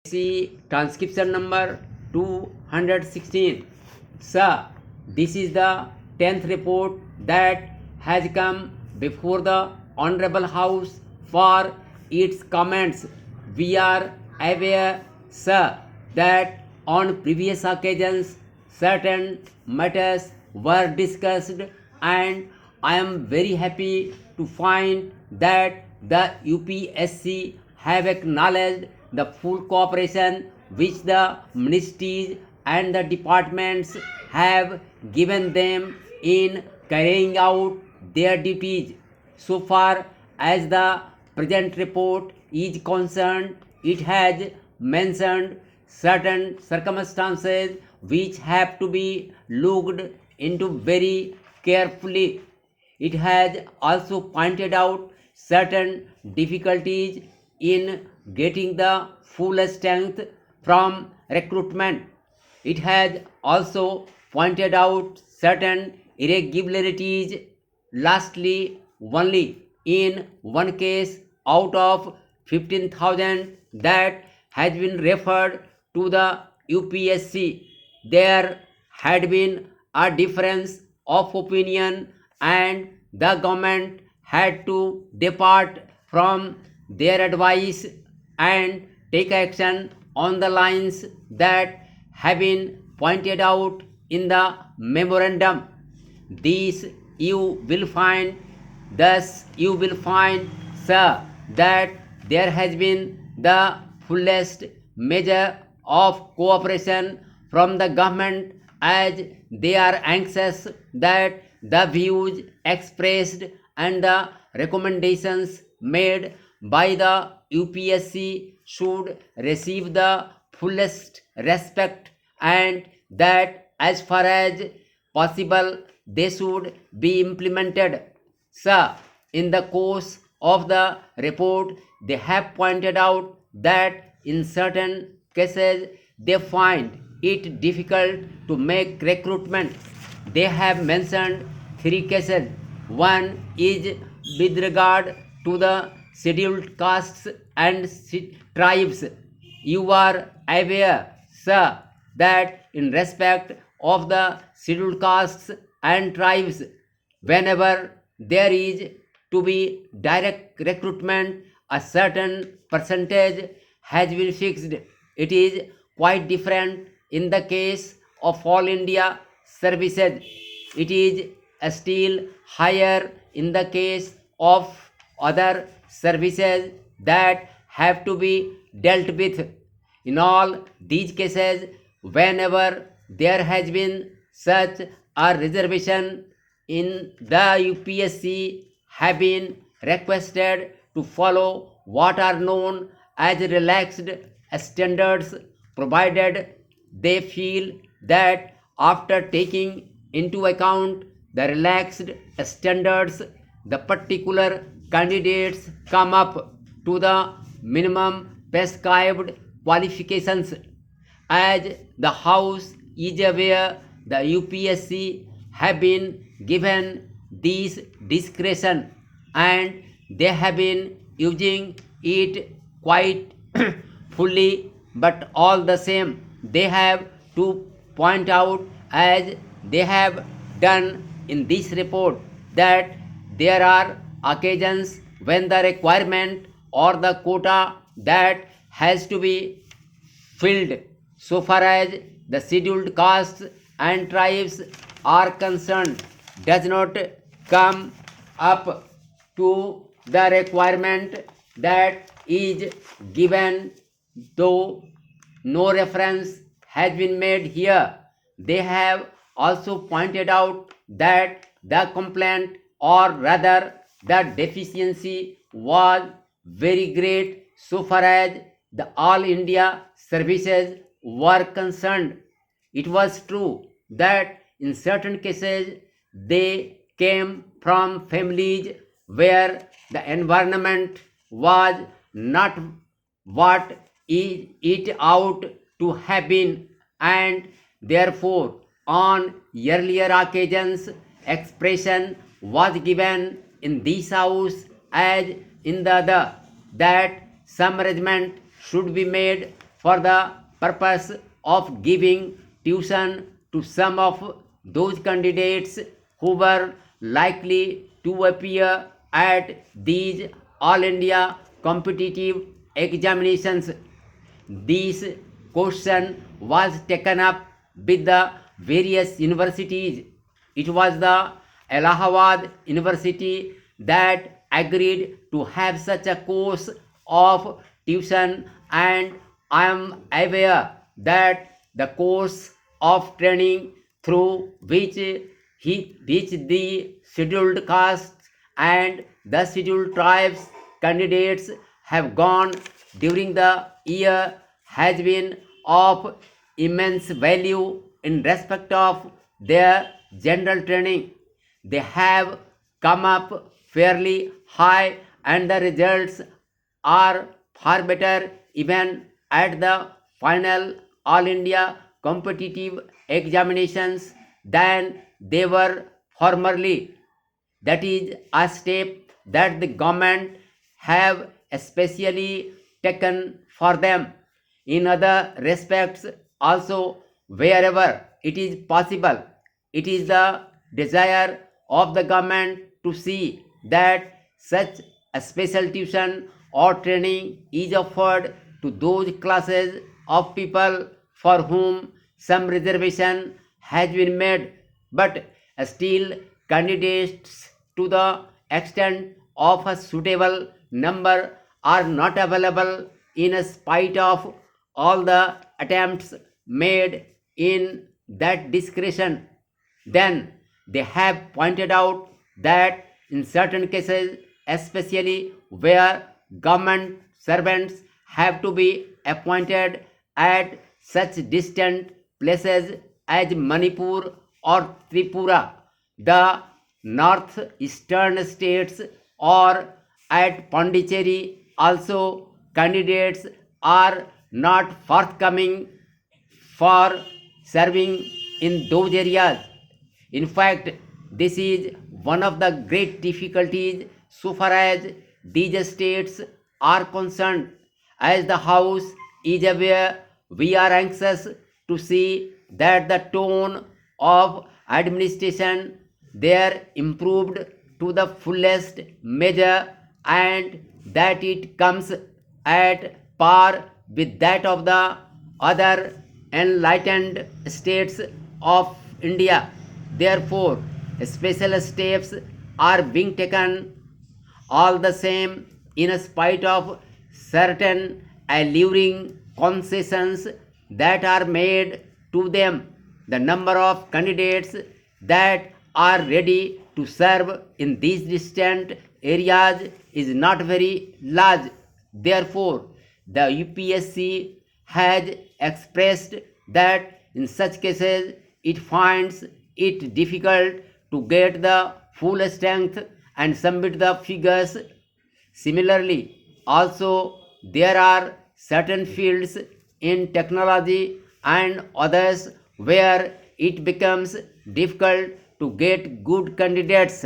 See transcription number 216. Sir, this is the 10th report that has come before the Honorable House for its comments. We are aware, sir, that on previous occasions certain matters were discussed, and I am very happy to find that the UPSC have acknowledged the full cooperation which the ministries and the departments have given them in carrying out their duties. So far as the present report is concerned, it has mentioned certain circumstances which have to be looked into very carefully. It has also pointed out certain difficulties in getting the full strength from recruitment. It has also pointed out certain irregularities. Lastly, only in one case out of 15,000 that has been referred to the UPSC, there had been a difference of opinion, and the government had to depart from their advice and take action on the lines that have been pointed out in the memorandum. These you will find, sir, that there has been the fullest measure of cooperation from the government, as they are anxious that the views expressed and the recommendations made by the UPSC should receive the fullest respect, and that as far as possible they should be implemented. Sir, in the course of the report, they have pointed out that in certain cases they find it difficult to make recruitment. They have mentioned three cases. One is with regard to the scheduled castes and tribes. You are aware, sir, that in respect of the scheduled castes and tribes, whenever there is to be direct recruitment, a certain percentage has been fixed. It is quite different in the case of all India services. It is still higher in the case of other services that have to be dealt with. In all these cases, whenever there has been such a reservation in the UPSC, have been requested to follow what are known as relaxed standards, provided they feel that after taking into account the relaxed standards, the particular candidates come up to the minimum prescribed qualifications. As the House is aware, the UPSC have been given this discretion, and they have been using it quite fully, but all the same they have to point out, as they have done in this report, that there are occasions when the requirement or the quota that has to be filled so far as the scheduled castes and tribes are concerned does not come up to the requirement that is given, though no reference has been made here. They have also pointed out that the complaint, or rather the deficiency, was very great so far as the all India services were concerned. It was true that in certain cases they came from families where the environment was not what it ought to have been, and therefore on earlier occasions expression was given in this house as in the other, that some arrangement should be made for the purpose of giving tuition to some of those candidates who were likely to appear at these All India competitive examinations. This question was taken up with the various universities. It was the Allahabad University that agreed to have such a course of tuition, and I am aware that the course of training through which the scheduled castes and the scheduled tribes candidates have gone during the year has been of immense value in respect of their general training. They have come up fairly high, and the results are far better even at the final All India competitive examinations than they were formerly. That is a step that the government have especially taken for them. In other respects also, wherever it is possible, it is the desire of the government to see that such a special tuition or training is offered to those classes of people for whom some reservation has been made, but still candidates to the extent of a suitable number are not available in spite of all the attempts made in that discretion. Then they have pointed out that in certain cases, especially where government servants have to be appointed at such distant places as Manipur or Tripura, the northeastern states, or at Pondicherry, also candidates are not forthcoming for serving in those areas. In fact, this is one of the great difficulties so far as these states are concerned. As the House is aware, we are anxious to see that the tone of administration there improved to the fullest measure, and that it comes at par with that of the other enlightened states of India. Therefore, special steps are being taken all the same, in spite of certain alluring concessions that are made to them. The number of candidates that are ready to serve in these distant areas is not very large. Therefore, the UPSC has expressed that in such cases it finds it difficult to get the full strength and submit the figures. Similarly, also there are certain fields in technology and others where it becomes difficult to get good candidates.